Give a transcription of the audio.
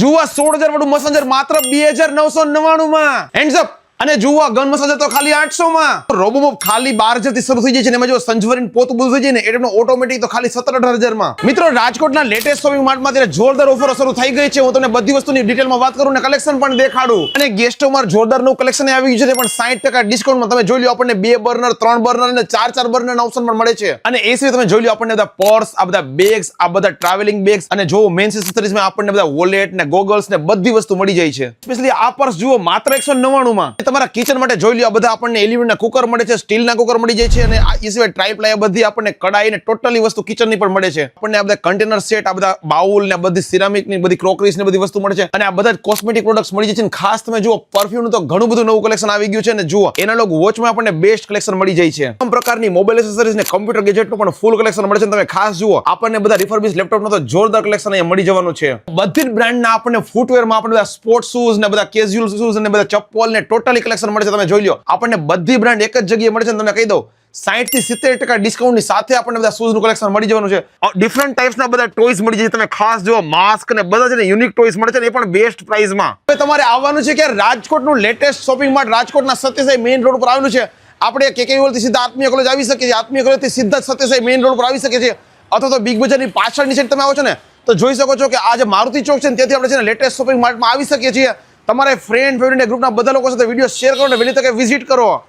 જુઓ 16,000 વાળું મસાજર માત્ર 2,999 માં. Hands up. અને જુઓ ગન મસાજર તો ખાલી 800 માં. રોબોમોપ ખાલી 12,000 થી શરૂ થઈ જાય છે. એમાં જો સંજવરીન પોતું બધું થઈ જાય ને એટલે ઓટોમેટિક તો ખાલી 17,000 માં. મિત્રો રાજકોટના લેટેસ્ટ શોપિંગ માર્ટમાં અત્યારે જોરદાર ઓફરો શરૂ થઈ ગઈ છે. હું તમને બધી વસ્તુની ડિટેલમાં વાત કરું ને કલેક્શન પણ દેખાડું. અને ગેસ્ટોમાં જોરદાર નું કલેક્શન આવી ગયું છે પણ 60% ડિસ્કાઉન્ટમાં. તમે જોઈ લો આપણને 2 બર્નર 3 બર્નર અને 4 બર્નર ના ઓપ્શન પણ મળે છે. અને એ સિવાય તમે જોઈ લો આપણને બધા પર્સ, આ બધા બેગ્સ, આ બધા ટ્રાવેલિંગ બેગ્સ અને જો મેન્સ એસેસરીઝમાં આપણને બધા વોલેટ ને ગોગલ્સ ને બધી વસ્તુ મળી જાય છે. સ્પેશિયલી આ પર્સ જુઓ માત્ર 199 માં. તમારા કિચન માટે જોઈ લો આ બધા આપણને એલ્યુમિનિયમના કુકર મળે છે, સ્ટીલના કુકર મળી જાય છે અને એ સિવાય ટ્રાયપ્લાય બધી આપણને કડાઈ ને ટોટલી વસ્તુ કિચનની પણ મળે છે. આપણને આ બધા કન્ટેનર સેટ, આ બધા બાઉલ ને બધી સિરામિક ની બધી ક્રોકરીઝ ને બધી વસ્તુ મળે છે અને આ બધા કોસ્મેટિક પ્રોડક્ટ્સ મળી જાય છે. ખાસ તમે જુઓ પરફ્યુમ નું તો ઘણું બધું નવું કલેક્શન આવી ગયું છે અને જુઓ એનાલોગ વોચમાં આપણને બેસ્ટ કલેક્શન મળી જાય છે. તમામ પ્રકારની મોબાઈલ એસેસરીઝ ને કમ્પ્યુટર ગેજેટનું પણ ફૂલ કલેક્શન મળે છે. તમે ખાસ જુઓ આપણને બધા રિફર્બિશ લેપટોપનો તો જોરદાર કલેક્શન અહીંયા મળી જવાનું છે. બધી જ બ્રાન્ડના આપણને ફૂટવેરમાં આપણે બધા સ્પોર્ટ શૂઝ ને બધા કેઝ્યુઅલ શૂઝ અને બધા ચપ્પલ ને ટોટલી કલેક્શન મળે છે. તમે જોઈ લો આપણને બધી બ્રાન્ડ એક જ જગ્યાએ મળે છે. તમને કહી દઉં 60 થી 70% ડિસ્કાઉન્ટ ની સાથે આપણને બધા શૂઝ નું કલેક્શન મળી જવાનું છે. ડિફરન્ટ ટાઈપ્સ ના બધા ટોયસ મળી જાય. તમે ખાસ જો માસ્ક ને બધા છે ને યુનિક ટોયસ મળે છે ને એ પણ બેસ્ટ પ્રાઇસ માં. હવે તમારે આવવાનું છે કે રાજકોટ નું લેટેસ્ટ શોપિંગ માર્ટ રાજકોટના સત્યસાઈ મેઇન રોડ પર આવેલું છે. આપણે કેકેવીએલ થી સીધા આત્મીય કોલેજ આવી શકીએ છીએ. આત્મીય કોલેજ થી સીધા સત્યસાઈ મેઇન રોડ પર આવી શકીએ છીએ. અથવા તો બિગ બજારની પાછળની સાઈડ તમે આવો છો ને તો જોઈ શકો છો કે આ જે મારુતિ ચોક છે ને ત્યાંથી આપણે છે ને લેટેસ્ટ શોપિંગ માર્ટમાં આવી શકીએ છીએ. તમારે ફ્રેન્ડ ફેવરિટ ગ્રુપના બધા લોકો સાથે વિડીયો શેર કરો ને વહેલી તકે વિઝિટ કરો.